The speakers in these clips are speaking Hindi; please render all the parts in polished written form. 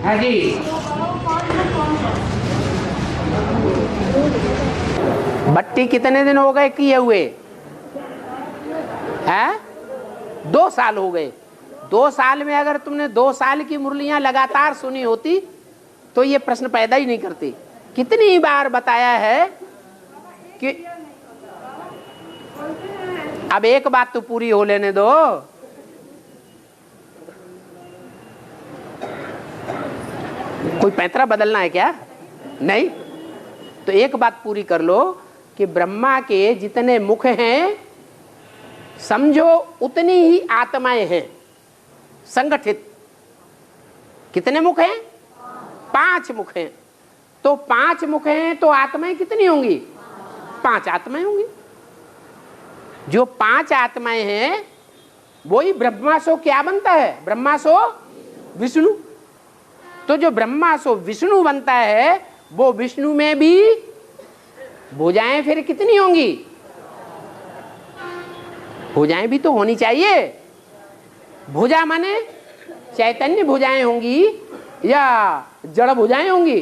हाँ जी, भट्टी कितने दिन हो गए किए हुए हैं? 2 साल हो गए। 2 साल में अगर तुमने 2 साल की मुरलियां लगातार सुनी होती तो ये प्रश्न पैदा ही नहीं करती। कितनी बार बताया है कि अब एक बात तो पूरी हो लेने दो। कोई पैंतरा बदलना है क्या? नहीं, तो एक बात पूरी कर लो कि ब्रह्मा के जितने मुख हैं समझो उतनी ही आत्माएं हैं संगठित। कितने मुख हैं? 5 मुख हैं। तो 5 मुख हैं तो आत्माएं कितनी होंगी? 5 आत्माएं होंगी। जो 5 आत्माएं हैं वही ब्रह्मा सो क्या बनता है? ब्रह्मा सो विष्णु। तो जो ब्रह्मा सो विष्णु बनता है वो विष्णु में भी भुजाएं फिर कितनी होंगी? भुजाएं भी तो होनी चाहिए। भुजा माने चैतन्य भुजाएं होंगी या जड़ भुजाएं होंगी?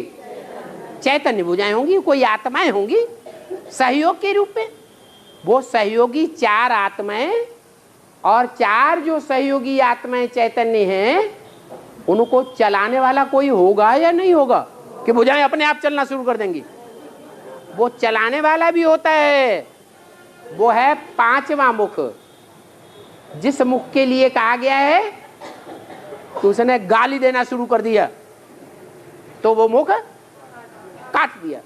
चैतन्य भुजाएं होंगी, कोई आत्माएं होंगी सहयोग के रूप में। वो सहयोगी 4 आत्माएं और 4 जो सहयोगी आत्माएं चैतन्य हैं उनको चलाने वाला कोई होगा या नहीं होगा कि भुजाएं अपने आप चलना शुरू कर देंगी? वो चलाने वाला भी होता है। वो है 5वां मुख। जिस मुख के लिए कहा गया है तो उसने गाली देना शुरू कर दिया तो वो मुख काट दिया।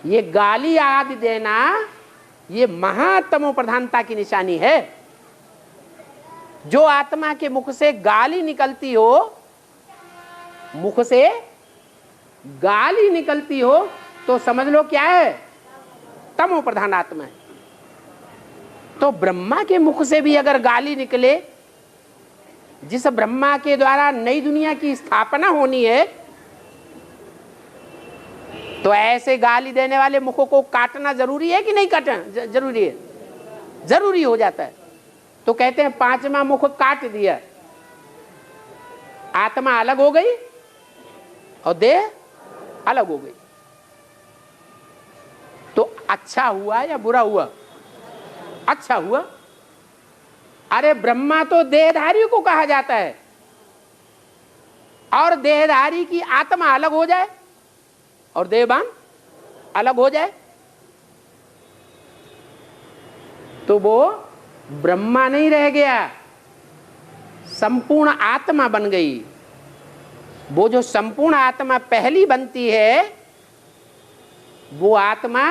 ये गाली आदि देना ये महातमो प्रधानता की निशानी है। जो आत्मा के मुख से गाली निकलती हो, मुख से गाली निकलती हो तो समझ लो क्या है? तमो प्रधान आत्मा है। तो ब्रह्मा के मुख से भी अगर गाली निकले, जिस ब्रह्मा के द्वारा नई दुनिया की स्थापना होनी है, तो ऐसे गाली देने वाले मुखों को काटना जरूरी है कि नहीं काटना जरूरी है? जरूरी हो जाता है। तो कहते हैं 5वां मुख काट दिया, आत्मा अलग हो गई और देह अलग हो गई। तो अच्छा हुआ या बुरा हुआ? अच्छा हुआ। अरे ब्रह्मा तो देहधारी को कहा जाता है और देहधारी की आत्मा अलग हो जाए और देहवान अलग हो जाए तो वो ब्रह्मा नहीं रह गया, संपूर्ण आत्मा बन गई। वो जो संपूर्ण आत्मा पहली बनती है वो आत्मा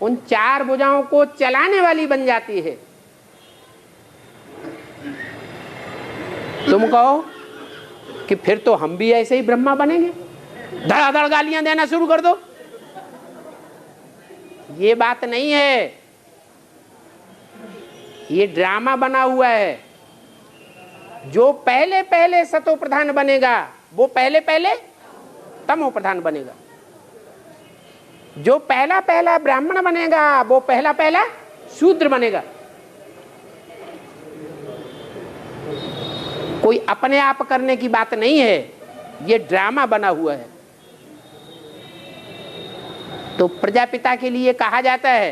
उन 4 भुजाओं को चलाने वाली बन जाती है। तुम कहो कि फिर तो हम भी ऐसे ही ब्रह्मा बनेंगे, धड़ाधड़ गालियां देना शुरू कर दो। ये बात नहीं है, ये ड्रामा बना हुआ है। जो पहले पहले सतो प्रधान बनेगा वो पहले पहले तमो प्रधान बनेगा। जो पहला पहला ब्राह्मण बनेगा वो पहला पहला शूद्र बनेगा। कोई अपने आप करने की बात नहीं है, ये ड्रामा बना हुआ है। तो प्रजापिता के लिए कहा जाता है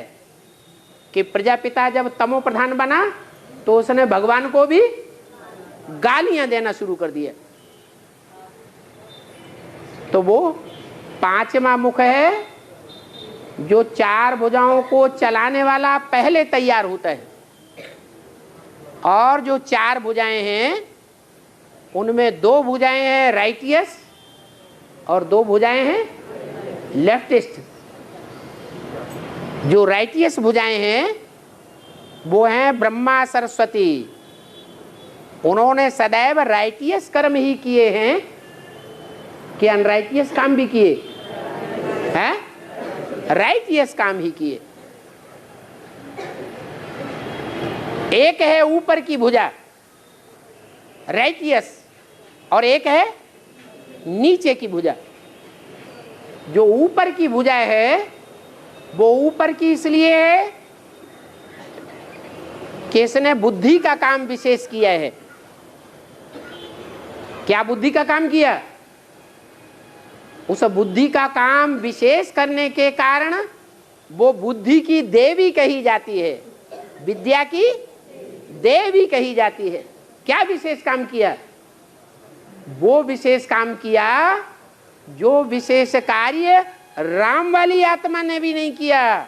कि प्रजापिता जब तमो प्रधान बना तो उसने भगवान को भी गालियां देना शुरू कर दिया। तो वो 5वां मुख है जो 4 भुजाओं को चलाने वाला पहले तैयार होता है। और जो 4 भुजाएं हैं उनमें 2 भुजाएं हैं राइटियस और 2 भुजाएं हैं लेफ्टिस्ट। जो राइटियस भुजाएं हैं वो हैं ब्रह्मा सरस्वती। उन्होंने सदैव राइटियस कर्म ही किए हैं कि अनराइटियस काम भी किए हैं? राइटियस काम ही किए। एक है ऊपर की भुजा राइटियस और एक है नीचे की भुजा। जो ऊपर की भुजा है वो ऊपर की इसलिए है कि इसने बुद्धि का काम विशेष किया है। क्या बुद्धि का काम किया? उस बुद्धि का काम विशेष करने के कारण वो बुद्धि की देवी कही जाती है, विद्या की देवी कही जाती है। क्या विशेष काम किया? वो विशेष काम किया जो विशेष कार्य राम वाली आत्मा ने भी नहीं किया।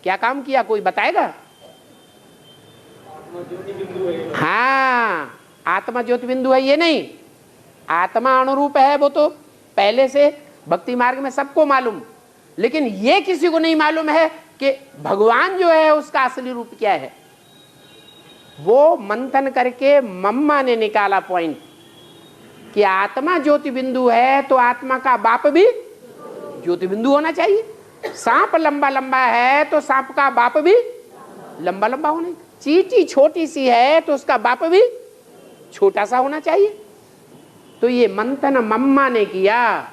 क्या काम किया, कोई बताएगा? हाँ, आत्मा ज्योति बिंदु है ये नहीं, आत्मा अनुरूप है वो तो पहले से भक्ति मार्ग में सबको मालूम, लेकिन ये किसी को नहीं मालूम है कि भगवान जो है उसका असली रूप क्या है। वो मंथन करके मम्मा ने निकाला पॉइंट कि आत्मा ज्योति बिंदु है तो आत्मा का बाप भी ज्योति बिंदु होना चाहिए। सांप लंबा लंबा है तो सांप का बाप भी लंबा लंबा होना चाहिए। चींटी छोटी सी है तो उसका बाप भी छोटा सा होना चाहिए। तो ये मंथन मम्मा ने किया,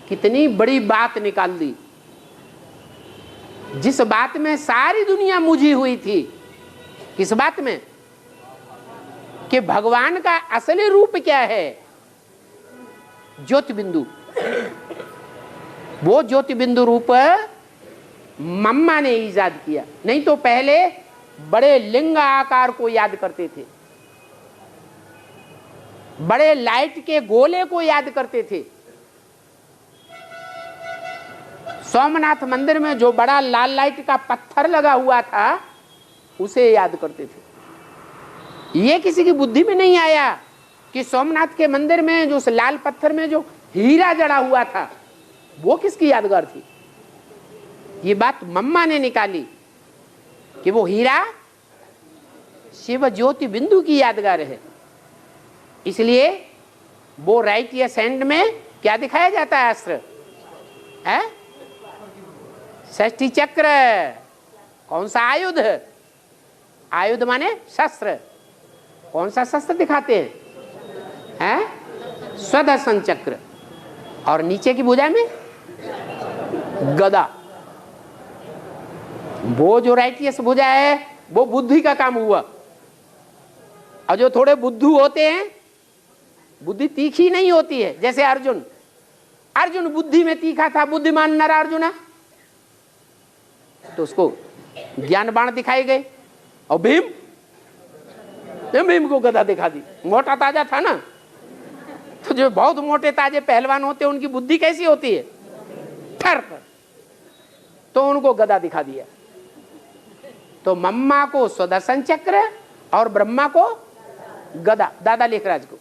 कितनी बड़ी बात निकाल दी। जिस बात में सारी दुनिया मुझी हुई थी, किस बात में? कि भगवान का असली रूप क्या है, ज्योति बिंदु। वो ज्योति बिंदु रूप मम्मा ने ईजाद किया। नहीं तो पहले बड़े लिंग आकार को याद करते थे, बड़े लाइट के गोले को याद करते थे। सोमनाथ मंदिर में जो बड़ा लाल लाइट का पत्थर लगा हुआ था उसे याद करते थे। ये किसी की बुद्धि में नहीं आया कि सोमनाथ के मंदिर में जो उस लाल पत्थर में जो हीरा जड़ा हुआ था वो किसकी यादगार थी। ये बात मम्मा ने निकाली कि वो हीरा शिव ज्योति बिंदु की यादगार है। इसलिए वो राइट या सेंड में क्या दिखाया जाता है? अस्त्र है, षष्ठी चक्र। कौन सा आयुध? आयुध माने शस्त्र। कौन सा शस्त्र दिखाते हैं? स्वदर्शन चक्र। और नीचे की भुजा में गदा। वो जो राइटियस भुजा है वो बुद्धि का काम हुआ। और जो थोड़े बुद्धू होते हैं, बुद्धि तीखी नहीं होती है, जैसे अर्जुन। अर्जुन बुद्धि में तीखा था, बुद्धिमान नर अर्जुन, तो उसको ज्ञान बाण दिखाए गए। और भीम को गदा दिखा दी। मोटा ताजा था ना, तो जो बहुत मोटे ताजे पहलवान होते हैं उनकी बुद्धि कैसी होती है? ठर पर। तो उनको गदा दिखा दिया। तो मम्मा को सुदर्शन चक्र और ब्रह्मा को गदा, दादा लेखराज को।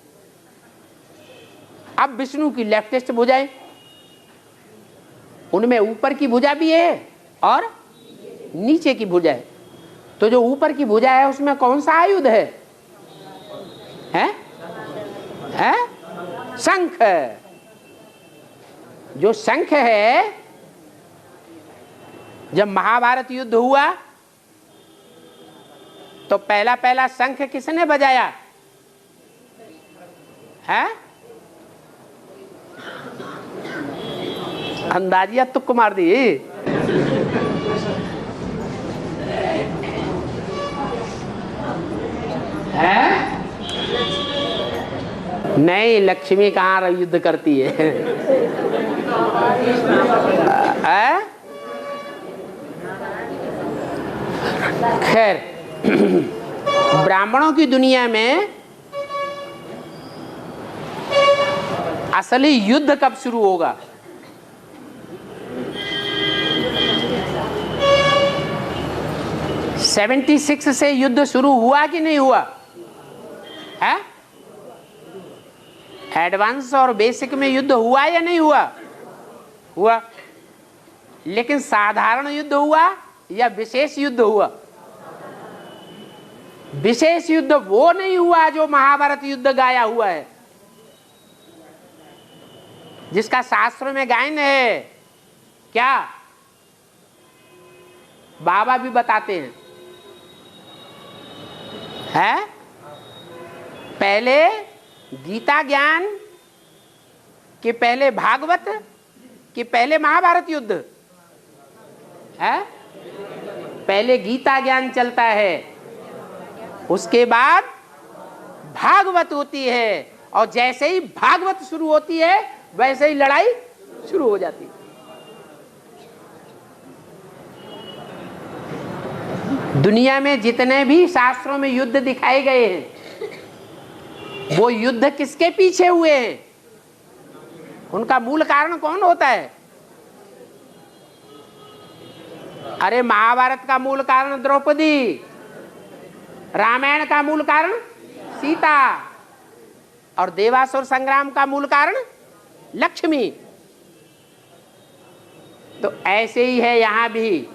अब विष्णु की लेफ्टेस्ट भुजाएं, उनमें ऊपर की भुजा भी है और नीचे की भुजा है। तो जो ऊपर की भुजा है उसमें कौन सा आयुध है? शंख। जो शंख है, जब महाभारत युद्ध हुआ तो पहला पहला शंख किसने बजाया है? अंदाजिया तुक्क मार दी। है? नहीं, लक्ष्मी कहाँ युद्ध करती है? खैर, ब्राह्मणों की दुनिया में असली युद्ध कब शुरू होगा? '76 से युद्ध शुरू हुआ कि नहीं हुआ है? एडवांस और बेसिक में युद्ध हुआ या नहीं हुआ? हुआ। लेकिन साधारण युद्ध हुआ या विशेष युद्ध हुआ? विशेष युद्ध वो नहीं हुआ जो महाभारत युद्ध गाया हुआ है, जिसका शास्त्रों में गायन है। क्या बाबा भी बताते हैं, है? पहले गीता ज्ञान कि पहले भागवत कि पहले महाभारत युद्ध है? पहले गीता ज्ञान चलता है, उसके बाद भागवत होती है, और जैसे ही भागवत शुरू होती है वैसे ही लड़ाई शुरू हो जाती है। दुनिया में जितने भी शास्त्रों में युद्ध दिखाए गए हैं, वो युद्ध किसके पीछे हुए हैं? उनका मूल कारण कौन होता है? अरे महाभारत का मूल कारण द्रौपदी, रामायण का मूल कारण सीता, और देवासुर संग्राम का मूल कारण लक्ष्मी। तो ऐसे ही है यहां भी।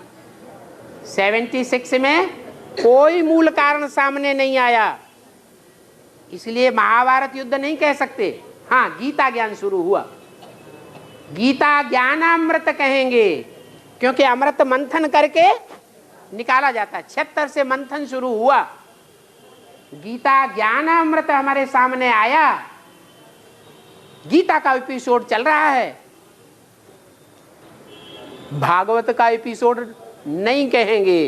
76 में कोई मूल कारण सामने नहीं आया, इसलिए महाभारत युद्ध नहीं कह सकते। हाँ, गीता ज्ञान शुरू हुआ, गीता ज्ञानामृत कहेंगे, क्योंकि अमृत मंथन करके निकाला जाता है। 76 से मंथन शुरू हुआ, गीता ज्ञानामृत हमारे सामने आया, गीता का एपिसोड चल रहा है, भागवत का एपिसोड नहीं कहेंगे।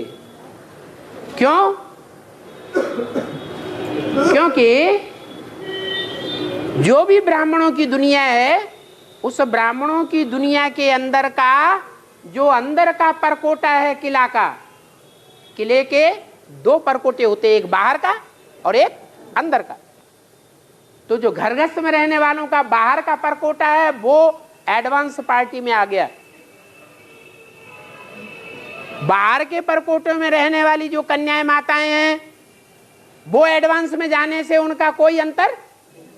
क्यों? क्योंकि जो भी ब्राह्मणों की दुनिया है, उस ब्राह्मणों की दुनिया के अंदर का जो अंदर का परकोटा है किला का, किले के 2 परकोटे होते, एक बाहर का और एक अंदर का। तो जो घरगृहस्थ में रहने वालों का बाहर का परकोटा है वो एडवांस पार्टी में आ गया। बाहर के परकोटों में रहने वाली जो कन्याएं माताएं हैं, वो एडवांस में जाने से उनका कोई अंतर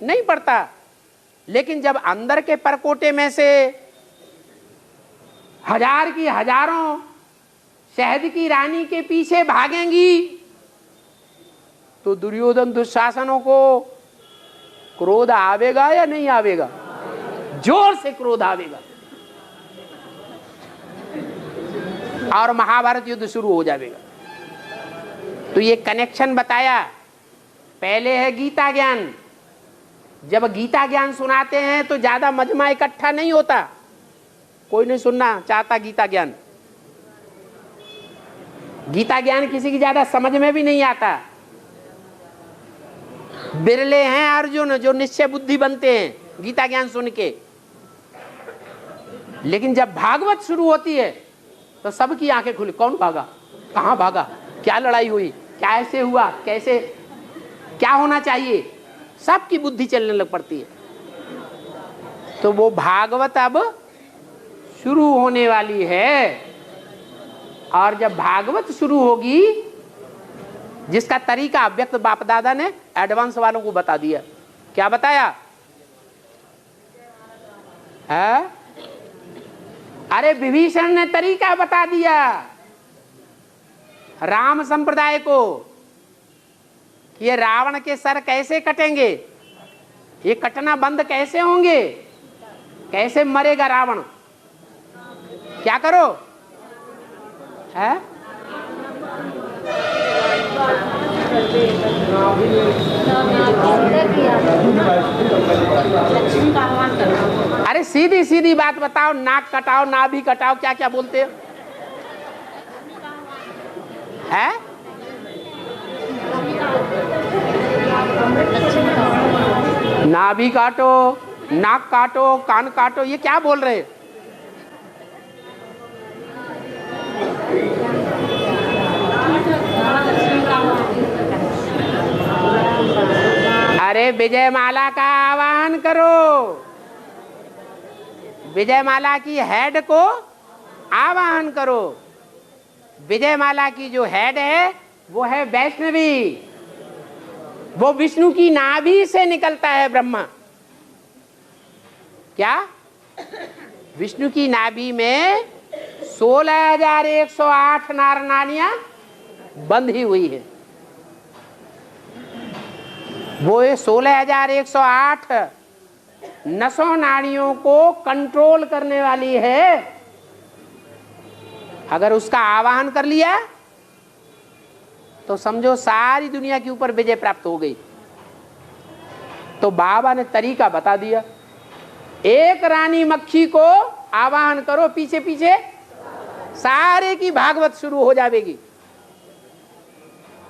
नहीं पड़ता। लेकिन जब अंदर के परकोटे में से हजार की हजारों शहद की रानी के पीछे भागेंगी, तो दुर्योधन दुशासनों को क्रोध आवेगा या नहीं आवेगा? जोर से क्रोध आवेगा, और महाभारत युद्ध शुरू हो जाएगा। तो ये कनेक्शन बताया। पहले है गीता ज्ञान। जब गीता ज्ञान सुनाते हैं तो ज्यादा मजमा इकट्ठा नहीं होता, कोई नहीं सुनना चाहता गीता ज्ञान। गीता ज्ञान किसी की ज्यादा समझ में भी नहीं आता। बिरले हैं अर्जुन जो निश्चय बुद्धि बनते हैं गीता ज्ञान सुन के। लेकिन जब भागवत शुरू होती है तो सबकी आंखें खुली, कौन भागा, कहां भागा, क्या लड़ाई हुई, क्या ऐसे हुआ, कैसे क्या होना चाहिए, सबकी बुद्धि चलने लग पड़ती है। तो वो भागवत अब शुरू होने वाली है। और जब भागवत शुरू होगी, जिसका तरीका अव्यक्त बाप दादा ने एडवांस वालों को बता दिया। क्या बताया है? अरे विभीषण ने तरीका बता दिया राम संप्रदाय को, ये रावण के सर कैसे कटेंगे, ये कटना बंद कैसे होंगे, कैसे मरेगा रावण, क्या करो है? अरे सीधी सीधी बात बताओ, नाक कटाओ, नाभि कटाओ, क्या क्या बोलते हो है? नाभि काटो, नाक काटो, कान काटो, ये क्या बोल रहे? अरे विजयमाला का आवाहन करो, विजयमाला की हेड को आवाहन करो। विजयमाला की जो हेड है वो है वैष्णवी, वो विष्णु की नाभि से निकलता है ब्रह्मा। क्या? विष्णु की नाभि में 16,108 नार नाड़ियां बंधी हुई है। वो 16,108 नसों नाड़ियों को कंट्रोल करने वाली है। अगर उसका आवाहन कर लिया तो समझो सारी दुनिया के ऊपर विजय प्राप्त हो गई। तो बाबा ने तरीका बता दिया, एक रानी मक्खी को आवाहन करो, पीछे पीछे सारे की भागवत शुरू हो जाएगी।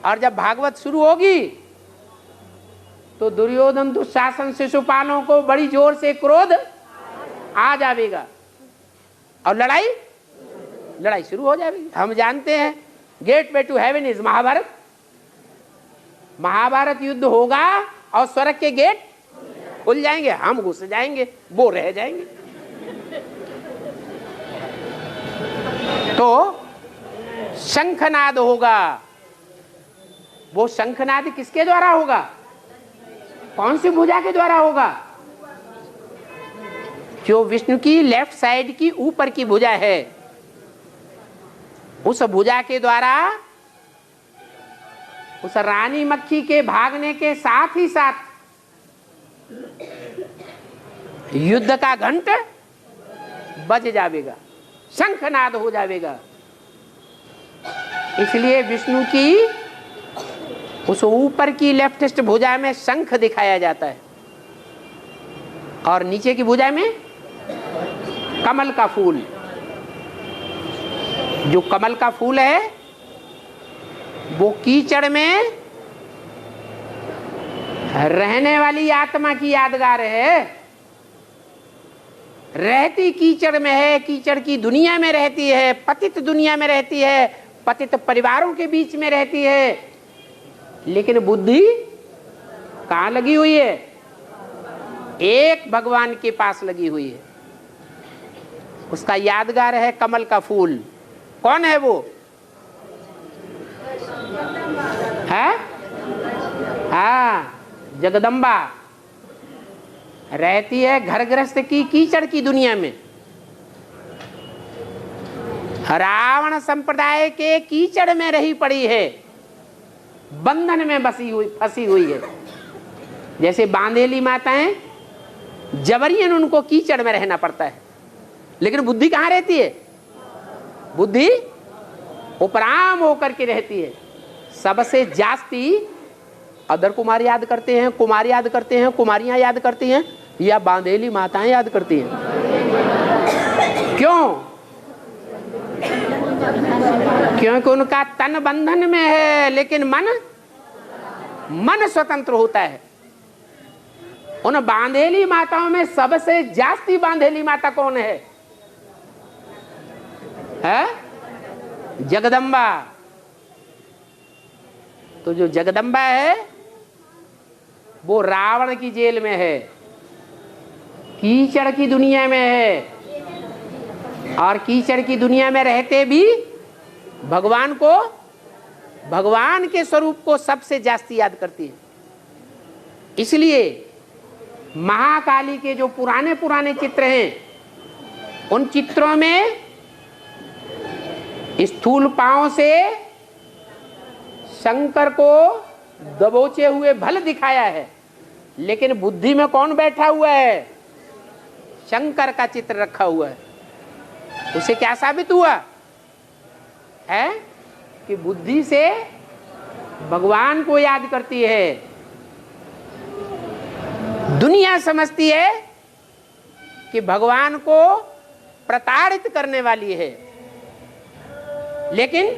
और जब भागवत शुरू होगी तो दुर्योधन दुशासन शिशुपालों को बड़ी जोर से क्रोध आ जाएगा और लड़ाई शुरू हो जाएगी। हम जानते हैं gateway to heaven is Mahabharat. Mahabharat युद्ध होगा और स्वर्ग के गेट खुल जाएंगे, हम घुस जाएंगे, वो रह जाएंगे। तो शंखनाद होगा। वो शंखनाद किसके द्वारा होगा? कौन सी भुजा के द्वारा होगा? जो विष्णु की लेफ्ट साइड की ऊपर की भुजा है, उस भुजा के द्वारा उस रानी मक्खी के भागने के साथ ही साथ युद्ध का घंट बज जाएगा, शंखनाद हो जाएगा। इसलिए विष्णु की उस ऊपर की लेफ्टिस्ट भुजा में शंख दिखाया जाता है और नीचे की भुजा में कमल का फूल। जो कमल का फूल है वो कीचड़ में रहने वाली आत्मा की यादगार है। रहती कीचड़ में है, कीचड़ की दुनिया में रहती है, पतित दुनिया में रहती है, पतित परिवारों के बीच में रहती है, लेकिन बुद्धि कहाँ लगी हुई है? एक भगवान के पास लगी हुई है। उसका यादगार है कमल का फूल। कौन है वो? है? हाँ, जगदम्बा रहती है घर गृहस्थ की कीचड़ की दुनिया में। रावण संप्रदाय के कीचड़ में रही पड़ी है, बंधन में फंसी हुई है। जैसे बांधेली माताएं जबरियन उनको कीचड़ में रहना पड़ता है, लेकिन बुद्धि कहाँ रहती है? बुद्धि उपराम होकर के रहती है। सबसे जास्ती अदर कुमार याद करते हैं, कुमार याद करते हैं, कुमारियां याद करती हैं, या बांधेली माताएं याद करती हैं। क्यों? क्योंकि उनका तन बंधन में है, लेकिन मन स्वतंत्र होता है। उन बांधेली माताओं में सबसे जास्ती बांधेली माता कौन है? जगदम्बा। तो जो जगदम्बा है वो रावण की जेल में है, कीचड़ की दुनिया में है, और कीचड़ की दुनिया में रहते भी भगवान को, भगवान के स्वरूप को सबसे जास्ती याद करती है। इसलिए महाकाली के जो पुराने पुराने चित्र हैं, उन चित्रों में स्थूल पांव से शंकर को दबोचे हुए भल दिखाया है, लेकिन बुद्धि में कौन बैठा हुआ है? शंकर का चित्र रखा हुआ है। उसे क्या साबित हुआ है? कि बुद्धि से भगवान को याद करती है। दुनिया समझती है कि भगवान को प्रताड़ित करने वाली है, लेकिन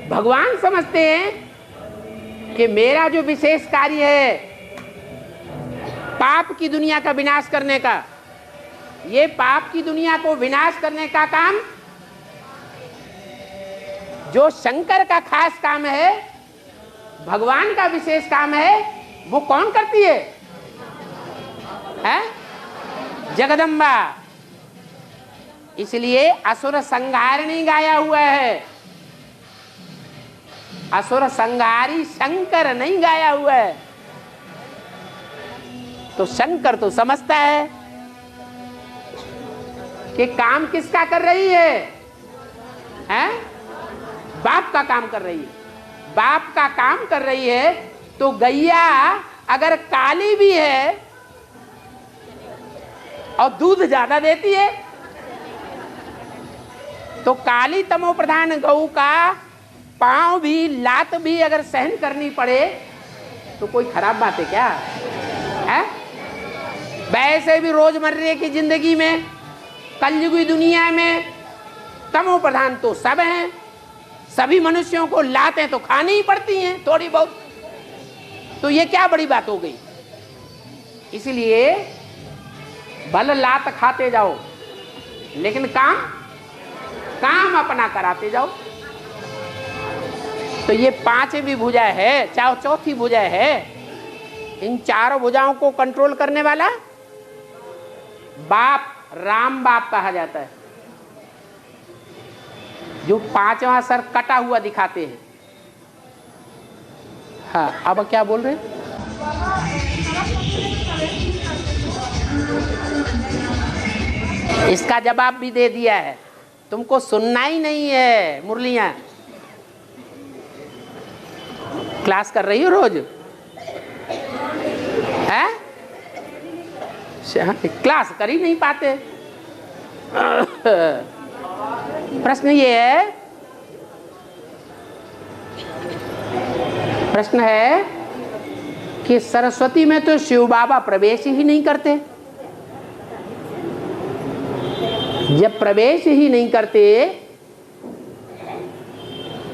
भगवान समझते हैं कि मेरा जो विशेष कार्य है पाप की दुनिया का विनाश करने का, ये पाप की दुनिया को विनाश करने का काम जो शंकर का खास काम है, भगवान का विशेष काम है, वो कौन करती है? जगदम्बा। इसलिए असुर संहारिणी गाया हुआ है, असुर संहारी शंकर नहीं गाया हुआ है। तो शंकर तो समझता है कि काम किसका कर रही है? बाप का काम कर रही है। बाप का काम कर रही है तो गैया अगर काली भी है और दूध ज्यादा देती है, तो काली तमो प्रधान गऊ का पांव भी, लात भी अगर सहन करनी पड़े तो कोई खराब बात है क्या? है? वैसे भी रोजमर्रे की जिंदगी में, कलयुगी दुनिया में तमो प्रधान तो सब हैं, सभी मनुष्यों को लातें तो खानी ही पड़ती हैं थोड़ी बहुत, तो ये क्या बड़ी बात हो गई। इसलिए भले लात खाते जाओ लेकिन काम अपना कराते जाओ। तो ये पांचवी भुजा है, चौथी भुजा है, इन चारों भुजाओं को कंट्रोल करने वाला बाप, राम बाप कहा जाता है, जो पांचवा सर कटा हुआ दिखाते हैं। हाँ, अब क्या बोल रहे हैं? इसका जवाब भी दे दिया है, तुमको सुनना ही नहीं है। मुरलियां क्लास कर रही हो रोज है? क्लास कर ही नहीं पाते। प्रश्न है कि सरस्वती में तो शिव बाबा प्रवेश ही नहीं करते। जब प्रवेश ही नहीं करते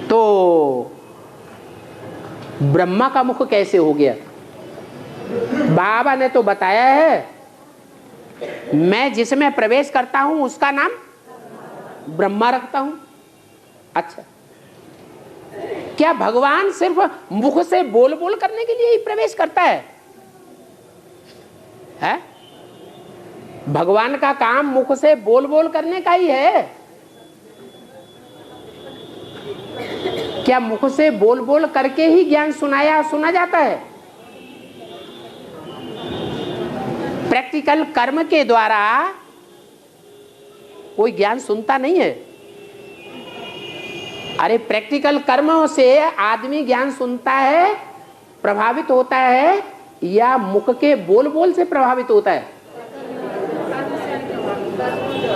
तो ब्रह्मा का मुख कैसे हो गया? बाबा ने तो बताया है, मैं जिसमें प्रवेश करता हूं उसका नाम ब्रह्मा रखता हूं। अच्छा, क्या भगवान सिर्फ मुख से बोल बोल करने के लिए ही प्रवेश करता है? भगवान का काम मुख से बोल बोल करने का ही है? क्या मुख से बोल बोल करके ही ज्ञान सुना जाता है? प्रैक्टिकल कर्म के द्वारा कोई ज्ञान सुनता नहीं है। अरे प्रैक्टिकल कर्मों से आदमी ज्ञान सुनता है, प्रभावित होता है, या मुख के बोल बोल से प्रभावित होता है?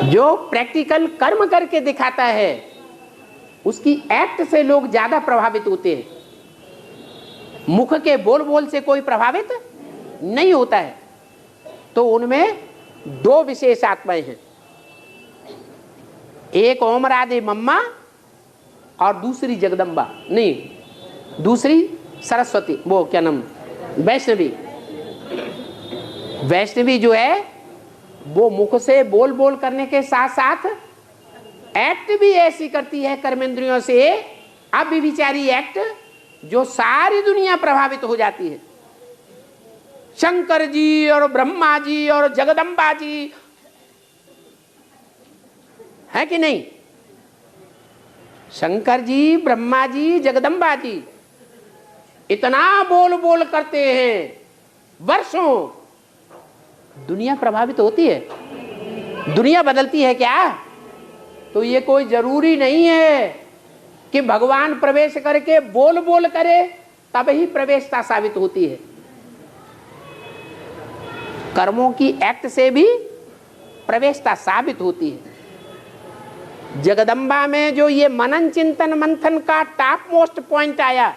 जो प्रैक्टिकल कर्म करके दिखाता है उसकी एक्ट से लोग ज्यादा प्रभावित होते हैं। मुख के बोल बोल से कोई प्रभावित नहीं होता है। तो उनमें दो विशेष आत्माएं हैं, एक ओम राधे मम्मा और दूसरी जगदम्बा, नहीं दूसरी सरस्वती, वो क्या नाम, वैष्णवी। वैष्णवी जो है वो मुख से बोल बोल करने के साथ साथ एक्ट भी ऐसी करती है कर्मेंद्रियों से, अव्यभिचारी एक्ट, जो सारी दुनिया प्रभावित हो जाती है। शंकर जी और ब्रह्मा जी और जगदम्बा जी, है कि नहीं? शंकर जी, ब्रह्मा जी, जगदम्बा जी इतना बोल बोल करते हैं, वर्षों दुनिया प्रभावित होती है। दुनिया बदलती है क्या? तो ये कोई जरूरी नहीं है कि भगवान प्रवेश करके बोल बोल करे तब ही प्रवेशता साबित होती है। कर्मों की एक्ट से भी प्रवेशता साबित होती है। जगदम्बा में जो ये मनन चिंतन मंथन का टॉप मोस्ट पॉइंट आया,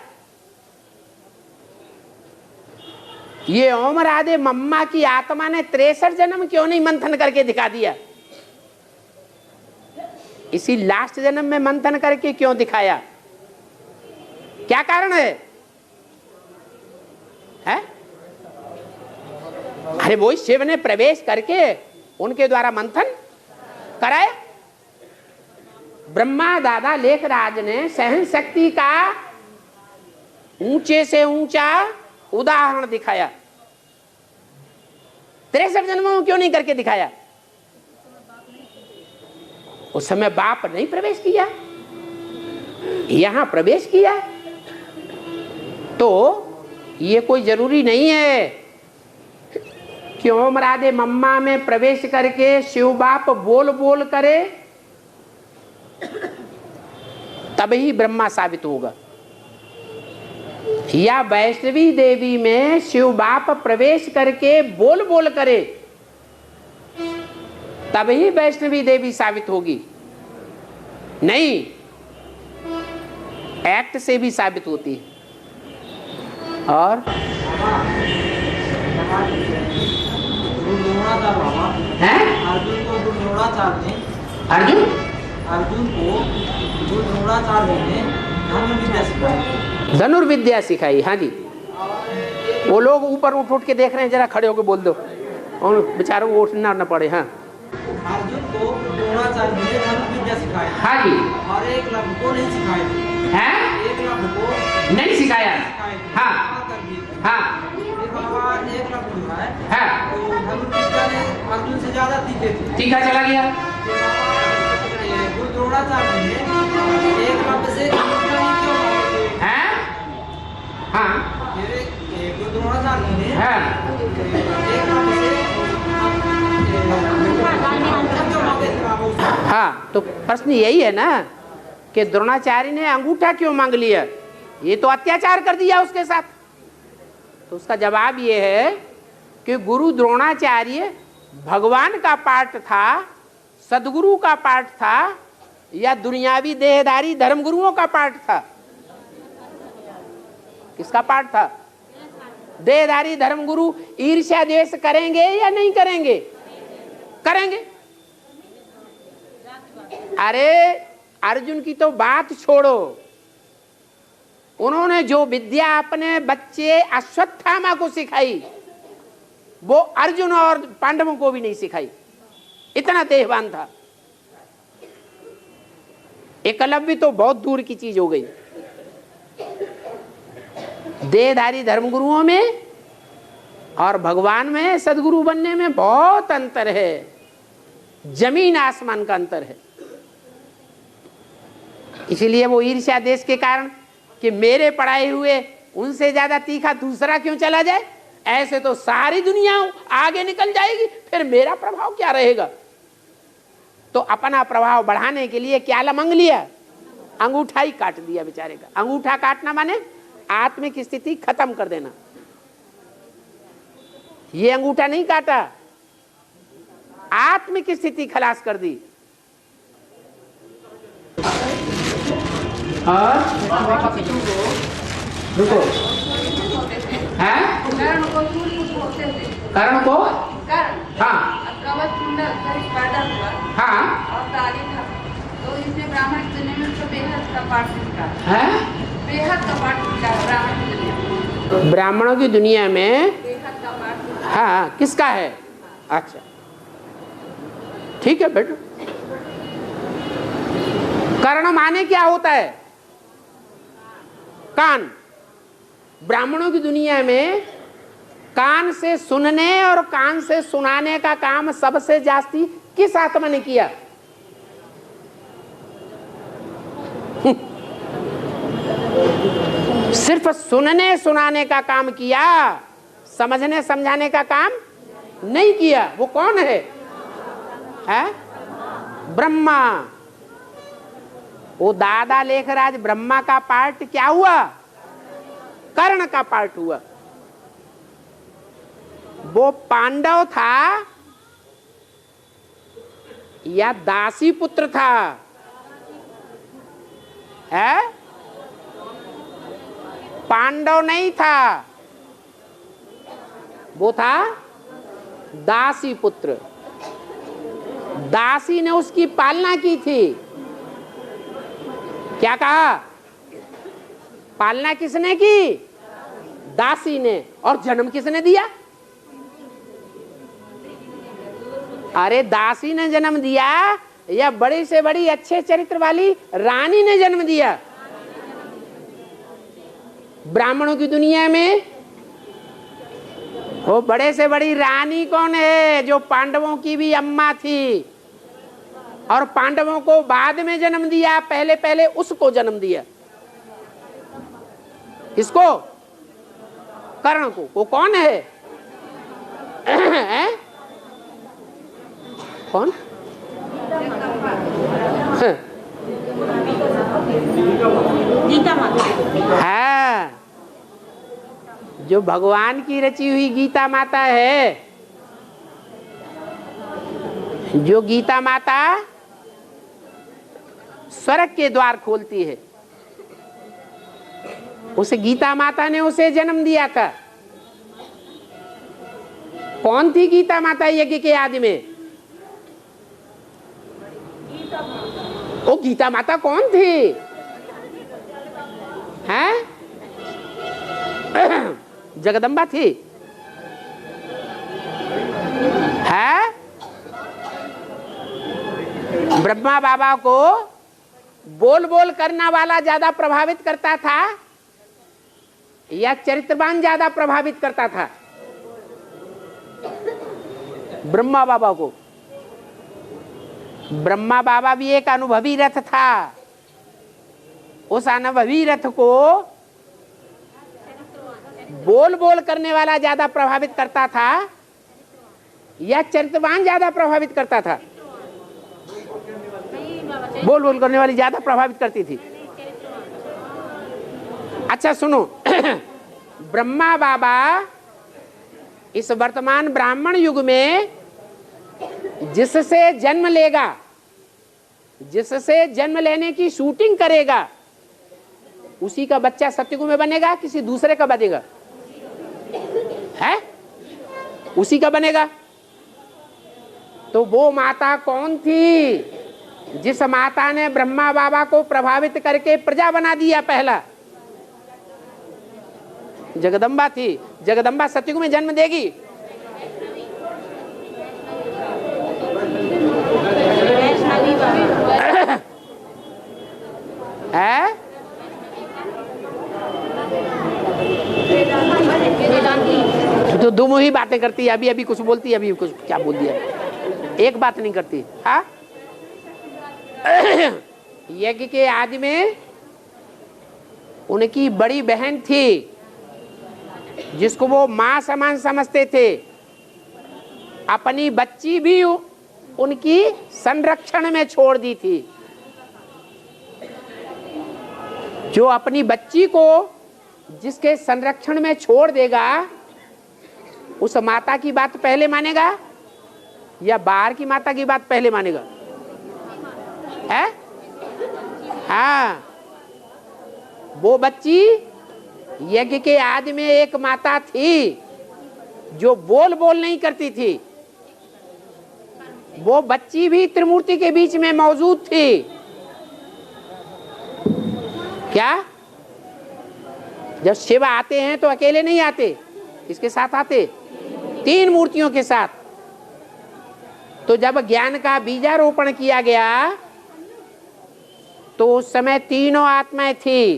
ये ओम राधे मम्मा की आत्मा ने 63 जन्म क्यों नहीं मंथन करके दिखा दिया? इसी लास्ट जन्म में मंथन करके क्यों दिखाया? क्या कारण है? अरे वो शिव ने प्रवेश करके उनके द्वारा मंथन कराया। ब्रह्मा दादा लेखराज ने सहन शक्ति का ऊंचे से ऊंचा उदाहरण दिखाया। 63 जन्मों में क्यों नहीं करके दिखाया? उस समय बाप नहीं प्रवेश किया, यहां प्रवेश किया। तो ये कोई जरूरी नहीं है कि ओम राधे मम्मा में प्रवेश करके शिव बाप बोल बोल करे तभी ब्रह्मा साबित होगा, या वैष्णवी देवी में शिव बाप प्रवेश करके बोल बोल करे तभी वैष्णवी देवी साबित होगी। नहीं, एक्ट से भी साबित होती है। और अर्जुन को द्रोणाचार्य ने अर्जुन अर्जुन को गुरु द्रोणाचार्य ने धनुर्विद्या सिखाई। धनुर्विद्या सिखाई, हाँ जी। वो लोग ऊपर उठ के देख रहे हैं, जरा खड़े होकर बोल दो, और बेचारों को उठना न पड़े। हाँ, अर्जुन को द्रोणाचार्य ने धनुर्विद्या सिखाई। हाँ जी। और एक लव को नहीं सिखाई है, एक लव को नहीं सिखाया। हाँ हाँ एक लव जो है हाँ, तो धनुर्विद्या ने अर्जुन से ज्यादा तीखे थे। तीखा चला गया। गुरु द्रोणाचार्य ने एक लव से अंगूठा ही क्यों मांगे थे? है, हाँ गुरु द्रोणाचार्य ने हाँ, एक लव से अंगूठा क्यों मांगे थे बाबू से? हाँ। तो प्रश्न यही है ना कि द्रोणाचार्य ने अंगूठा क्यों मांग लिया, ये तो अत्याचार कर दिया उसके साथ। तो उसका जवाब ये है कि गुरु द्रोणाचार्य भगवान का पार्ट था, सदगुरु का पार्ट था, या दुनियावी देहधारी धर्मगुरुओं का पार्ट था? किसका पार्ट था? देहधारी धर्मगुरु ईर्ष्या द्वेष करेंगे या नहीं करेंगे? करेंगे। अरे अर्जुन की तो बात छोड़ो, उन्होंने जो विद्या अपने बच्चे अश्वत्थामा को सिखाई वो अर्जुन और पांडवों को भी नहीं सिखाई। इतना देहवान था। एकलव्य तो बहुत दूर की चीज हो गई। देहधारी धर्मगुरुओं में और भगवान में, सदगुरु बनने में बहुत अंतर है, जमीन आसमान का अंतर है। इसीलिए वो ईर्ष्या देश के कारण कि मेरे पढ़ाए हुए उनसे ज्यादा तीखा दूसरा क्यों चला जाए, ऐसे तो सारी दुनिया आगे निकल जाएगी, फिर मेरा प्रभाव क्या रहेगा। तो अपना प्रभाव बढ़ाने के लिए क्या लमंग लिया? अंगूठा ही काट दिया बेचारे का। अंगूठा काटना माने आत्मिक स्थिति खत्म कर देना। ये अंगूठा नहीं काटा, आत्मिक स्थिति खलास कर दी। और रुको, है कर्ण को, हाँ हाँ, तो इसमें ब्राह्मण की दुनिया में उसको बेहद का पाठ मिलता है, बेहद का पाठ मिलता है ब्राह्मण की दुनिया में। ब्राह्मणों की दुनिया में बेहद का पाठ, हाँ, किसका है? अच्छा ठीक है बेटा। कर्ण माने क्या होता है? कान। ब्राह्मणों की दुनिया में कान से सुनने और कान से सुनाने का काम सबसे जास्ती किस आत्मा ने किया? सिर्फ सुनने सुनाने का काम किया, समझने समझाने का काम नहीं किया। वो कौन है? ब्रह्मा। वो दादा लेखराज ब्रह्मा का पार्ट क्या हुआ? कर्ण का पार्ट हुआ। वो पांडव था या दासी पुत्र था? है? पांडव नहीं था, वो था दासी पुत्र। दासी ने उसकी पालना की थी। क्या कहा? पालना किसने की? दासी ने। और जन्म किसने दिया? अरे दासी ने जन्म दिया या बड़ी से बड़ी अच्छे चरित्र वाली रानी ने जन्म दिया? ब्राह्मणों की दुनिया में वो बड़े से बड़ी रानी कौन है? जो पांडवों की भी अम्मा थी और पांडवों को बाद में जन्म दिया, पहले पहले उसको जन्म दिया। किसको? कर्ण को। वो कौन है? कौन? गीता माता है, जो भगवान की रची हुई गीता माता है। जो गीता माता स्वर्ग के द्वार खोलती है, उसे गीता माता ने उसे जन्म दिया था। कौन थी गीता माता यज्ञ के आदि में? वो गीता माता कौन थी? हैं? जगदम्बा थी? है? ब्रह्मा बाबा को बोल बोल करना वाला ज्यादा प्रभावित करता था या चरित्रवान ज्यादा प्रभावित करता था? ब्रह्मा बाबा को। ब्रह्मा बाबा भी एक अनुभवी रथ था। उस अनुभवी रथ को बोल बोल करने वाला ज्यादा प्रभावित करता था या चरित्रवान ज्यादा प्रभावित करता था? बोल बोल करने वाली ज्यादा प्रभावित करती थी। अच्छा सुनो, ब्रह्मा बाबा इस वर्तमान ब्राह्मण युग में जिससे जन्म लेगा, जिससे जन्म लेने की शूटिंग करेगा, उसी का बच्चा सत्ययुग में बनेगा, किसी दूसरे का बनेगा? है? उसी का बनेगा। तो वो माता कौन थी जिस माता ने ब्रह्मा बाबा को प्रभावित करके प्रजा बना दिया? पहला जगदम्बा थी। जगदम्बा सत्ययुग में जन्म देगी? है? तो दो ही बातें करती है, अभी अभी कुछ बोलती है, अभी कुछ क्या बोल दिया, एक बात नहीं करती। हाँ, यज्ञ के आदि में उनकी बड़ी बहन थी जिसको वो मां समान समझते थे। अपनी बच्ची भी उनकी संरक्षण में छोड़ दी थी। जो अपनी बच्ची को जिसके संरक्षण में छोड़ देगा, उस माता की बात पहले मानेगा या बाहर की माता की बात पहले मानेगा? है? हाँ, वो बच्ची यज्ञ के आदि में एक माता थी जो बोल बोल नहीं करती थी। वो बच्ची भी त्रिमूर्ति के बीच में मौजूद थी। क्या? जब शिव आते हैं तो अकेले नहीं आते, किसके साथ आते? तीन मूर्तियों के साथ। तो जब ज्ञान का बीजारोपण किया गया तो उस समय तीनों आत्माएं थी।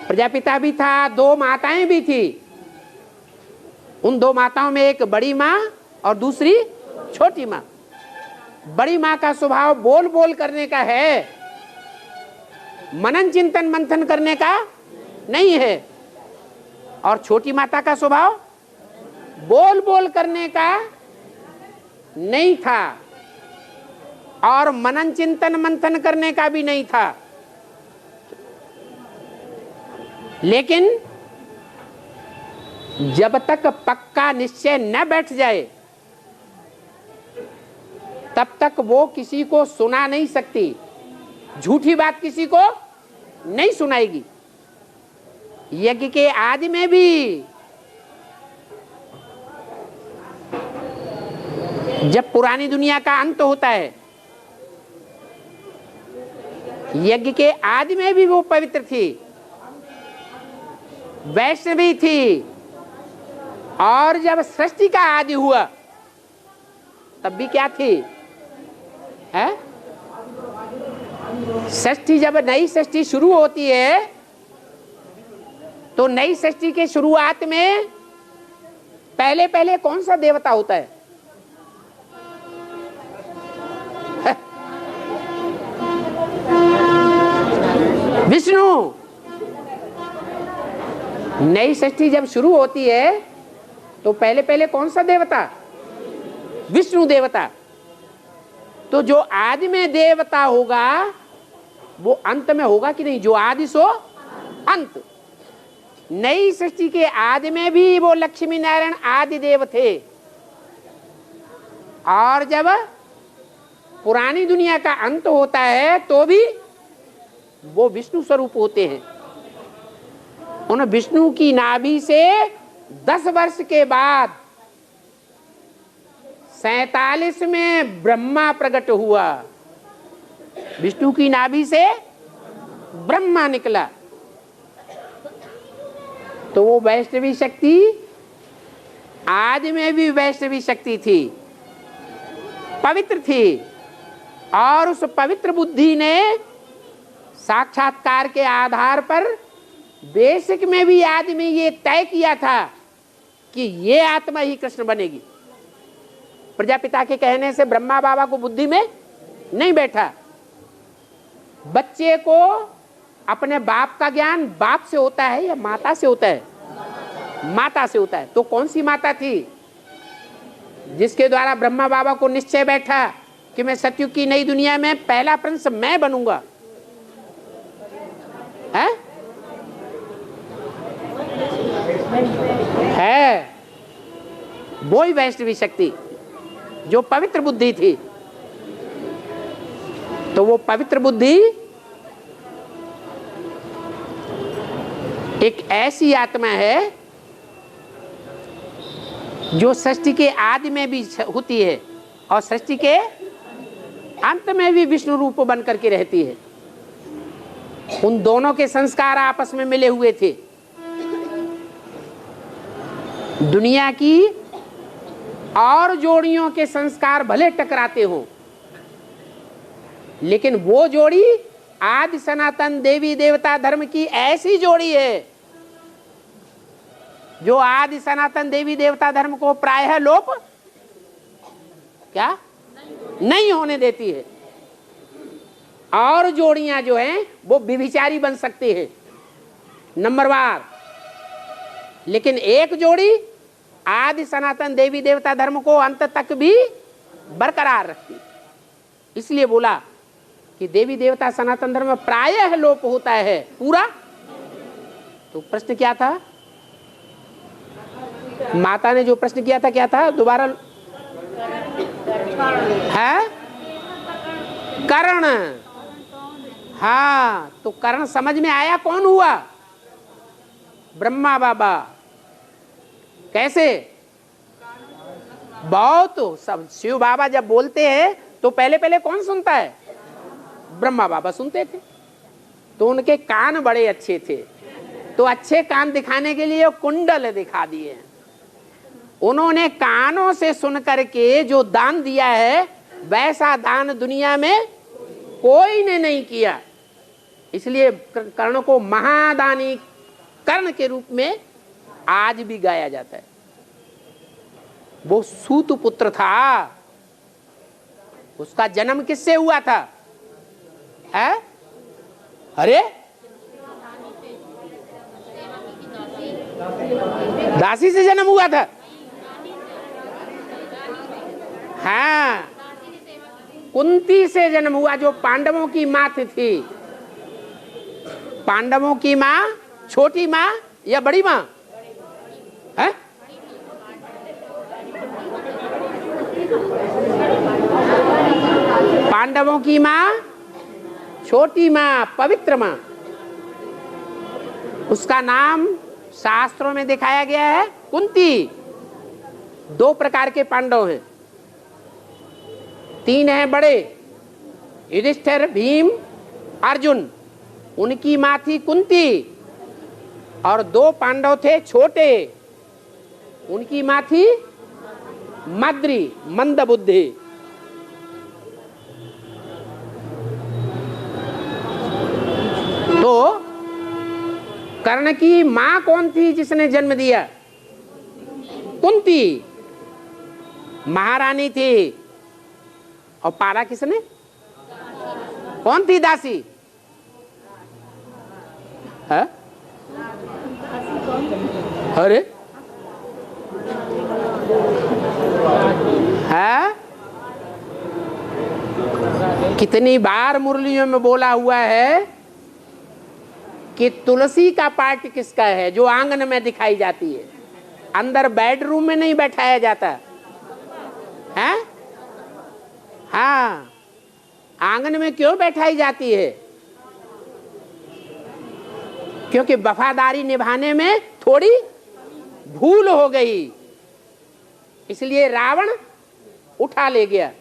प्रजापिता भी था, दो माताएं भी थी। उन दो माताओं में एक बड़ी माँ और दूसरी छोटी माँ। बड़ी माँ का स्वभाव बोल बोल करने का है, मनन चिंतन मंथन करने का नहीं है। और छोटी माता का स्वभाव बोल बोल करने का नहीं था और मनन चिंतन मंथन करने का भी नहीं था। लेकिन जब तक पक्का निश्चय न बैठ जाए तब तक वो किसी को सुना नहीं सकती, झूठी बात किसी को नहीं सुनाएगी। यज्ञ के आदि में भी जब पुरानी दुनिया का अंत होता है, यज्ञ के आदि में भी वो पवित्र थी, वैष्णवी थी। और जब सृष्टि का आदि हुआ तब भी क्या थी? है? सृष्टि, जब नई सृष्टि शुरू होती है तो नई सृष्टि के शुरुआत में पहले पहले कौन सा देवता होता है? विष्णु। नई सृष्टि जब शुरू होती है तो पहले पहले कौन सा देवता? विष्णु देवता। तो जो आदि में देवता होगा वो अंत में होगा कि नहीं? जो आदि सो अंत। नई सृष्टि के आदि में भी वो लक्ष्मी नारायण आदि देव थे। और जब पुरानी दुनिया का अंत होता है तो भी वो विष्णु स्वरूप होते हैं। उन विष्णु की नाभि से 10 वर्ष के बाद 47 में ब्रह्मा प्रकट हुआ। विष्णु की नाभि से ब्रह्मा निकला। तो वो वैष्णवी शक्ति आज में भी वैष्णवी शक्ति थी, पवित्र थी, और उस पवित्र बुद्धि ने साक्षात्कार के आधार पर बेसिक में भी आदमी ये तय किया था कि ये आत्मा ही कृष्ण बनेगी। प्रजापिता के कहने से ब्रह्मा बाबा को बुद्धि में नहीं बैठा। बच्चे को अपने बाप का ज्ञान बाप से होता है या माता से होता है? माता से होता है। तो कौन सी माता थी जिसके द्वारा ब्रह्मा बाबा को निश्चय बैठा कि मैं सतयुग की नई दुनिया में पहला प्रिंस मैं बनूंगा? है वो ही वैष्णवी शक्ति जो पवित्र बुद्धि थी। तो वो पवित्र बुद्धि एक ऐसी आत्मा है जो सृष्टि के आदि में भी होती है और सृष्टि के अंत में भी विष्णु रूप बन करके रहती है। उन दोनों के संस्कार आपस में मिले हुए थे। दुनिया की और जोड़ियों के संस्कार भले टकराते हों, लेकिन वो जोड़ी आदि सनातन देवी देवता धर्म की ऐसी जोड़ी है जो आदि सनातन देवी देवता धर्म को प्रायः लोप क्या नहीं होने देती है। और जोड़ियां जो हैं वो व्यभिचारी बन सकती हैं नंबरवार, लेकिन एक जोड़ी आदि सनातन देवी देवता धर्म को अंत तक भी बरकरार रखती। इसलिए बोला कि देवी देवता सनातन धर्म प्रायः लोप होता है, पूरा। तो प्रश्न क्या था? माता ने जो प्रश्न किया था क्या था? दोबारा है कर्ण। हाँ, तो कर्ण समझ में आया कौन हुआ? ब्रह्मा बाबा। कैसे? बहुत सब शिव बाबा जब बोलते हैं तो पहले पहले कौन सुनता है? ब्रह्मा बाबा सुनते थे। तो उनके कान बड़े अच्छे थे, तो अच्छे कान दिखाने के लिए कुंडल दिखा दिए। उन्होंने कानों से सुन करके जो दान दिया है वैसा दान दुनिया में कोई ने नहीं किया। इसलिए कर्ण को महादानी कर्ण के रूप में आज भी गाया जाता है। वो सूत पुत्र था। उसका जन्म किससे हुआ था? है? अरे दासी से जन्म हुआ था। हाँ, कुंती से जन्म हुआ, जो पांडवों की माँ थी। पांडवों की माँ छोटी माँ या बड़ी माँ है? पांडवों की माँ छोटी माँ, पवित्र माँ। उसका नाम शास्त्रों में दिखाया गया है कुंती। 2 प्रकार के पांडव हैं, 3 हैं बड़े, युधिष्ठिर, भीम, अर्जुन। उनकी माँ थी कुंती, और 2 पांडव थे छोटे, उनकी माँ थी मद्री, मंदबुद्धि। तो कर्ण की माँ कौन थी जिसने जन्म दिया? कुंती महारानी थी। और पाला किसने? कौन थी दासी? है? अरे है? कितनी बार मुरलियों में बोला हुआ है कि तुलसी का पार्ट किसका है? जो आंगन में दिखाई जाती है, अंदर बेडरूम में नहीं बैठाया जाता है। हाँ, आंगन में क्यों बैठाई जाती है? क्योंकि वफादारी निभाने में थोड़ी भूल हो गई, इसलिए रावण उठा ले गया।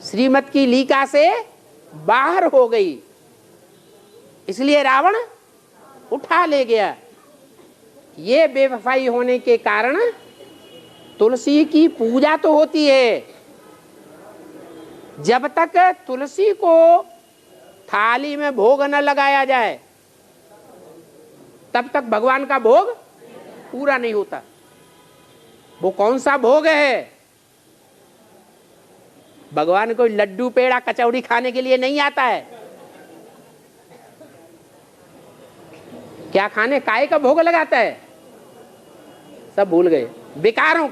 श्रीमत की लीका से बाहर हो गई, इसलिए रावण उठा ले गया। ये बेवफाई होने के कारण तुलसी की पूजा तो होती है। जब तक तुलसी को थाली में भोग न लगाया जाए तब तक भगवान का भोग पूरा नहीं होता। वो कौन सा भोग है? भगवान कोई लड्डू पेड़ा कचौड़ी खाने के लिए नहीं आता है। क्या खाने काय का भोग लगाता है? सब भूल गए। विकारों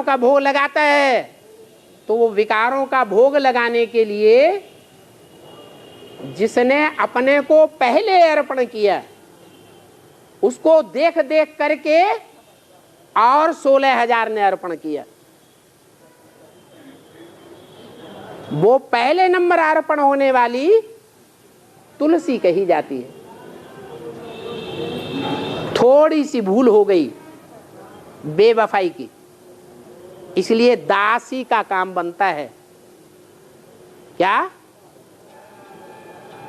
का भोग लगाता है। तो वो विकारों का भोग लगाने के लिए जिसने अपने को पहले अर्पण किया उसको देख देख करके और 16,000 ने अर्पण किया। वो पहले नंबर अर्पण होने वाली तुलसी कही जाती है। थोड़ी सी भूल हो गई बेवफाई की, इसलिए दासी का काम बनता है। क्या?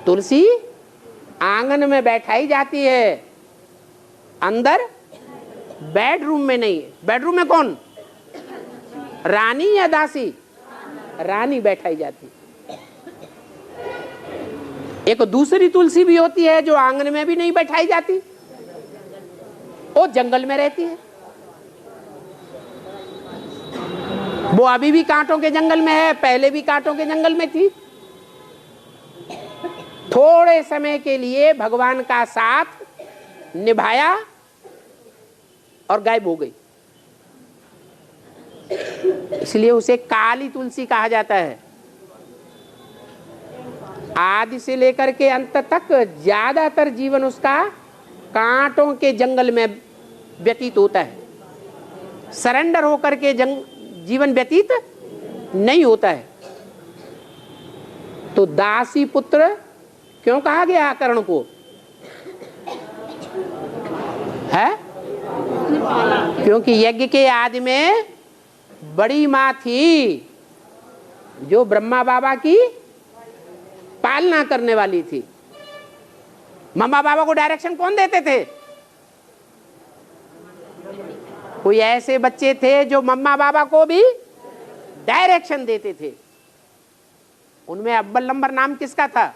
तुलसी आंगन में बैठाई जाती है, अंदर बेडरूम में नहीं। बेडरूम में कौन? रानी या दासी? रानी बैठाई जाती। एक दूसरी तुलसी भी होती है जो आंगन में भी नहीं बैठाई जाती, वो जंगल में रहती है। वो अभी भी कांटों के जंगल में है, पहले भी कांटों के जंगल में थी। थोड़े समय के लिए भगवान का साथ निभाया और गायब हो गई, इसलिए उसे काली तुलसी कहा जाता है। आदि से लेकर के अंत तक ज्यादातर जीवन उसका कांटों के जंगल में व्यतीत होता है। सरेंडर होकर के जीवन व्यतीत नहीं होता है। तो दासी पुत्र क्यों कहा गया कर्ण को? है क्योंकि यज्ञ के आदि में बड़ी मां थी जो ब्रह्मा बाबा की पालना करने वाली थी। मम्मा बाबा को डायरेक्शन कौन देते थे? कोई ऐसे बच्चे थे जो मम्मा बाबा को भी डायरेक्शन देते थे। उनमें अव्वल नंबर नाम किसका था?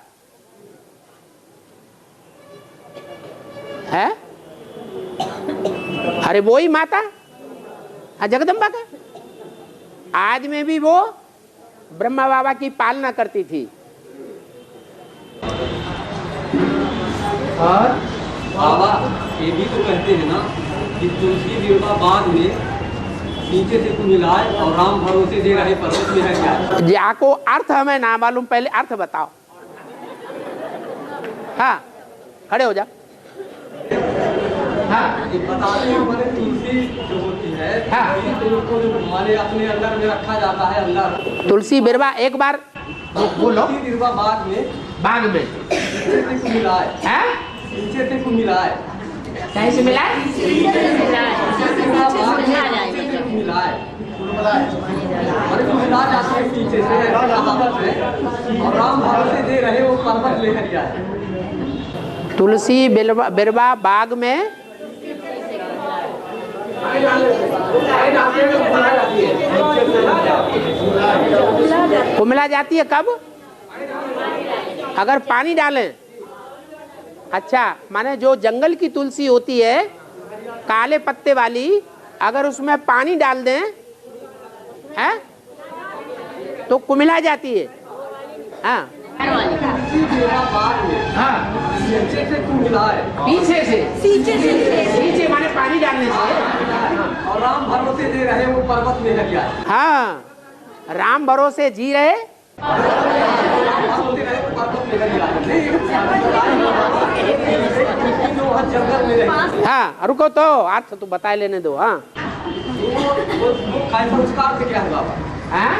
है? अरे वो ही माता, हाँ, जगदम्बा का। आज में भी वो ब्रह्मा बाबा की पालना करती थी। और बाबा ये भी तो कहते हैं ना कि तुलसी विवाह बाद में नीचे से कुछ मिलाए और राम भरोसे दे रहे पर्वत में है क्या? जाको अर्थ हमें ना मालूम, पहले अर्थ बताओ। हाँ, खड़े हो जा। हाँ, ये बताते हैं हमारे तुलसी जो होती है, हाँ, उसको जो हमारे अपने अंदर में रखा जाता है अंदर। तुलसी बिरवा एक बार बोलो। तुलसी विवाह बाद में नीचे से कुछ मिलाए, नीचे से कुछ मिलाए, कहीं से मिला? अरे तो मिला जाते हैं पीछे से और राम भरोसे दे रहे वो पर्वत लेकर जाए। तुलसी बिरवा बाग में कुमिला जाती है। कब? अगर पानी डालें। अच्छा, माने जो जंगल की तुलसी होती है काले पत्ते वाली, अगर उसमें पानी डाल दें है तो कुमिला जाती है। हाँ, पीछे से पीछे माने पानी डालने से। और राम भरोसे दे रहे वो पर्वत में लग गया। हाँ, राम भरोसे जी रहे हाँ, रुको तो अर्थ तो बता लेने दो। हाँ, संस्कार से क्या है बाबा? हाँ?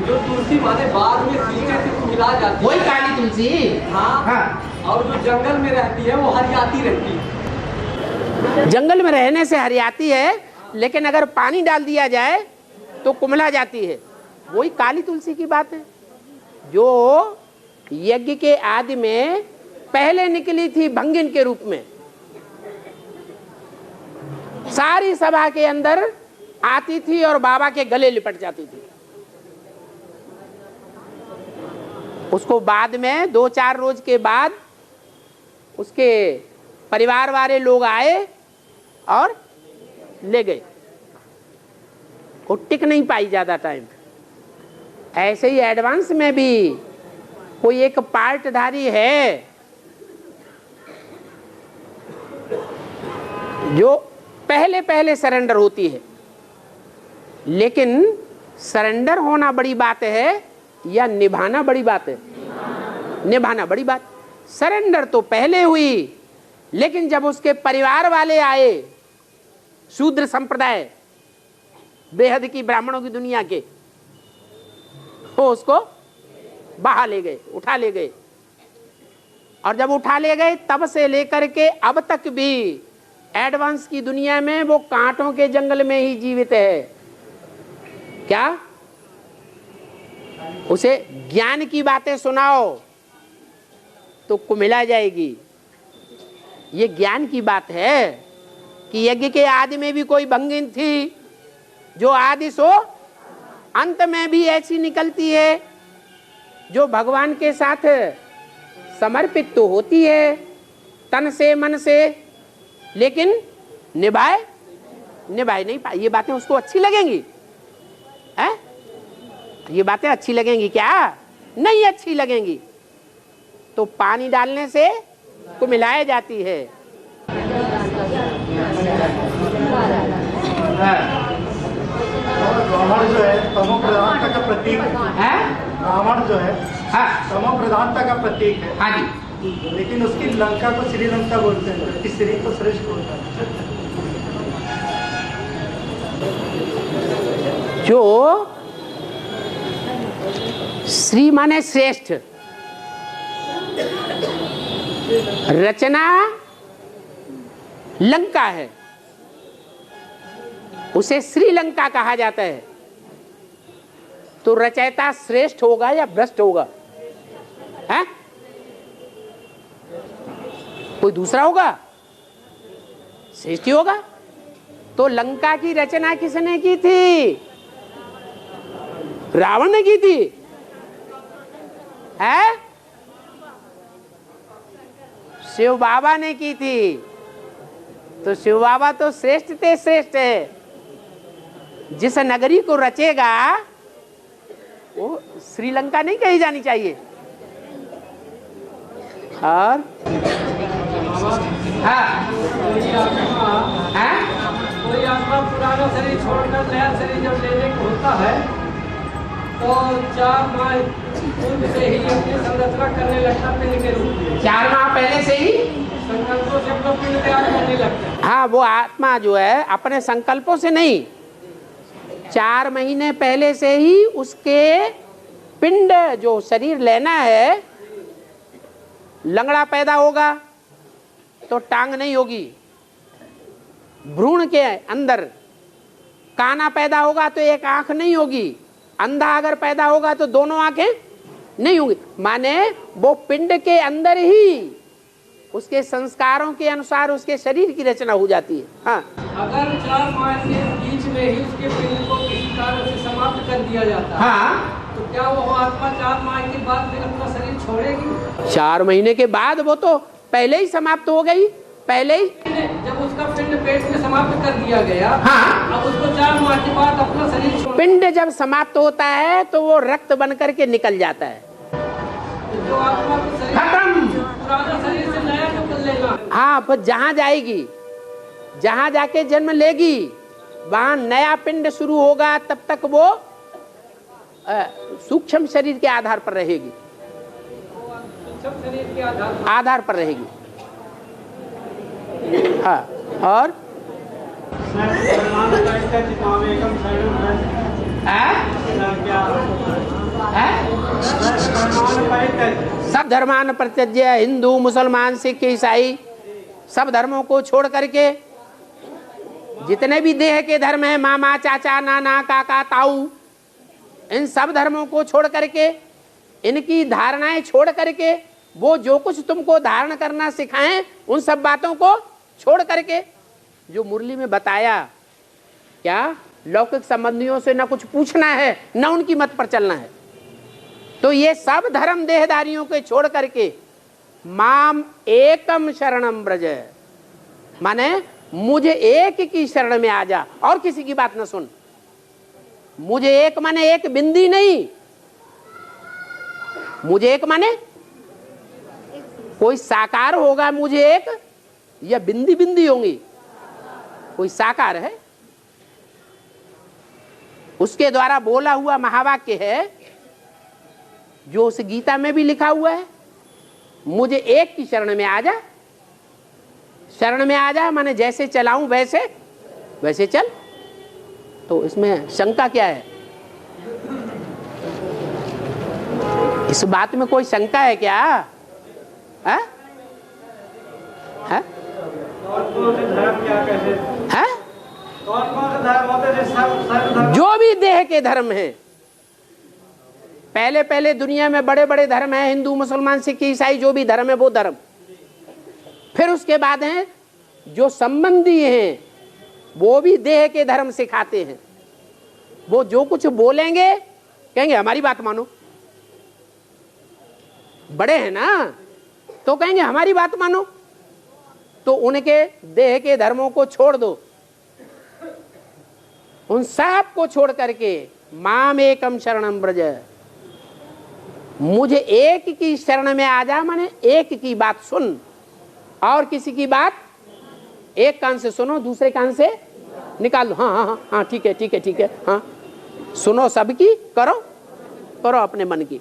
जो तुलसी माने बाद में पीछे से मिला जाती है, वही काली तुलसी। हाँ, हाँ, और जो जंगल में रहती है वो हरियाती रहती है। जंगल में रहने से हरियाती है, लेकिन अगर पानी डाल दिया जाए तो कुमला जाती है। वही काली तुलसी की बात है जो यज्ञ के आदि में पहले निकली थी भंगिन के रूप में, सारी सभा के अंदर आती थी और बाबा के गले लिपट जाती थी। उसको बाद में 2-4 रोज के बाद उसके परिवार वाले लोग आए और ले गए, वो टिक नहीं पाई ज्यादा टाइम। ऐसे ही एडवांस में भी कोई एक पार्टधारी है जो पहले पहले सरेंडर होती है, लेकिन सरेंडर होना बड़ी बात है या निभाना बड़ी बात है? निभाना बड़ी बात। सरेंडर तो पहले हुई, लेकिन जब उसके परिवार वाले आए, शूद्र संप्रदाय, बेहद की ब्राह्मणों की दुनिया के, वो उसको बहा ले गए, उठा ले गए। और जब उठा ले गए तब से लेकर के अब तक भी एडवांस की दुनिया में वो कांटों के जंगल में ही जीवित है। क्या उसे ज्ञान की बातें सुनाओ तो कुमिला जाएगी। ये ज्ञान की बात है कि यज्ञ के आदि में भी कोई भंगिन थी जो आदि सो अंत में भी ऐसी निकलती है जो भगवान के साथ समर्पित तो होती है तन से मन से, लेकिन निभाए नहीं पाए। ये बातें उसको अच्छी लगेंगी? है ये बातें अच्छी लगेंगी क्या? नहीं अच्छी लगेंगी। तो पानी डालने से को मिलाया जाती है। ब्राह्मण जो है तमो प्रधानता का प्रतीक है। ब्राह्मण जो है तमो प्रधानता का प्रतीक है। हाँ जी। लेकिन उसकी लंका को श्रीलंका बोलते हैं, जबकि श्री को श्रेष्ठ होता है। जो श्री माने श्रेष्ठ, रचना लंका है, उसे श्रीलंका कहा जाता है। तो रचयिता श्रेष्ठ होगा या भ्रष्ट होगा? है कोई दूसरा होगा? श्रेष्ठ ही होगा। तो लंका की रचना किसने की थी? रावण ने की थी। है शिव बाबा ने की थी। तो शिव बाबा तो श्रेष्ठ थे, श्रेष्ठ है। जिस नगरी को रचेगा वो श्रीलंका नहीं कही जानी चाहिए। और कोई आत्मा पुराना शरीर छोड़कर नया शरीर जब लेने को होता है तो 4 माह पूर्व से ही अपनी संरचना करने लगता पिंड के रूप में। 4 माह पहले से ही संकल्पों से अपना पिंड तैयार करने लगता है। हाँ, वो आत्मा जो है अपने संकल्पों से नहीं, 4 महीने पहले से ही उसके पिंड जो शरीर लेना है, लंगड़ा पैदा होगा तो टांग नहीं होगी, भ्रूण के अंदर काना पैदा होगा तो एक आंख नहीं होगी, अंधा अगर पैदा होगा तो दोनों आंखें नहीं होंगी। माने वो पिंड के अंदर ही उसके संस्कारों के अनुसार उसके शरीर की रचना हो जाती है। हाँ, अगर 4 माह के बीच में ही उसके पिंड को किसी कारण से समाप्त कर दिया जाता है, हाँ, तो क्या वो आत्मा 4 माह के बाद फिर अपना शरीर छोड़ेगी? 4 महीने के बाद वो तो पहले ही समाप्त हो गई। पहले ही जब उसका पिंड पेट में समाप्त कर दिया गया, हाँ, अब उसको 4 माह के बाद अपना शरीर छोड़, पिंड जब समाप्त होता है तो वो रक्त बन करके निकल जाता है। जो आत्मा को शरीर खत्म। पुराना शरीर से नया तो लेना। हाँ, फिर जहाँ जाएगी, जहाँ जाके जन्म लेगी, वहाँ नया पिंड शुरू होगा। तब तक वो सूक्ष्म शरीर के आधार पर रहेगी, सब शरीर के आधार पर रहेगी। हाँ, और सब धर्मान प्रत्यज्य, हिंदू मुसलमान सिख ईसाई सब धर्मों को छोड़ करके जितने भी देह के धर्म है, मामा चाचा नाना काका ताऊ, इन सब धर्मों को छोड़ करके, इनकी धारणाएं छोड़ करके, वो जो कुछ तुमको धारण करना सिखाएं उन सब बातों को छोड़ करके, जो मुरली में बताया, क्या लौकिक संबंधियों से ना कुछ पूछना है ना उनकी मत पर चलना है। तो ये सब धर्म देहधारियों के छोड़ करके माम एकम शरणम ब्रज, माने मुझे एक की शरण में आ जा और किसी की बात न सुन। मुझे एक माने एक बिंदी नहीं, मुझे एक माने कोई साकार होगा मुझे एक, या बिंदी बिंदी होंगी, कोई साकार है। उसके द्वारा बोला हुआ महावाक्य है जो उस गीता में भी लिखा हुआ है, मुझे एक की शरण में आ जा। शरण में आ जा माने जैसे चलाऊं वैसे वैसे चल। तो इसमें शंका क्या है? इस बात में कोई शंका है क्या? है? है? कौन से धर्म क्या कैसे? है? कौन से धर्म होते हैं? सब धर्म जो भी देह के धर्म हैं, पहले पहले दुनिया में बड़े बड़े धर्म हैं, हिंदू मुसलमान सिख ईसाई, जो भी धर्म है वो धर्म। फिर उसके बाद हैं जो संबंधी हैं, वो भी देह के धर्म सिखाते हैं। वो जो कुछ बोलेंगे कहेंगे हमारी बात मानो, बड़े हैं ना तो कहेंगे हमारी बात मानो। तो उनके देह के धर्मों को छोड़ दो, उन सब को छोड़ करके माम एकम शरणम ब्रज, मुझे एक की शरण में आ जा, माने एक की बात सुन और किसी की बात एक कान से सुनो दूसरे कान से निकाल दो। हाँ हाँ हाँ हाँ ठीक है ठीक है ठीक है, हाँ सुनो सबकी, करो करो अपने मन की।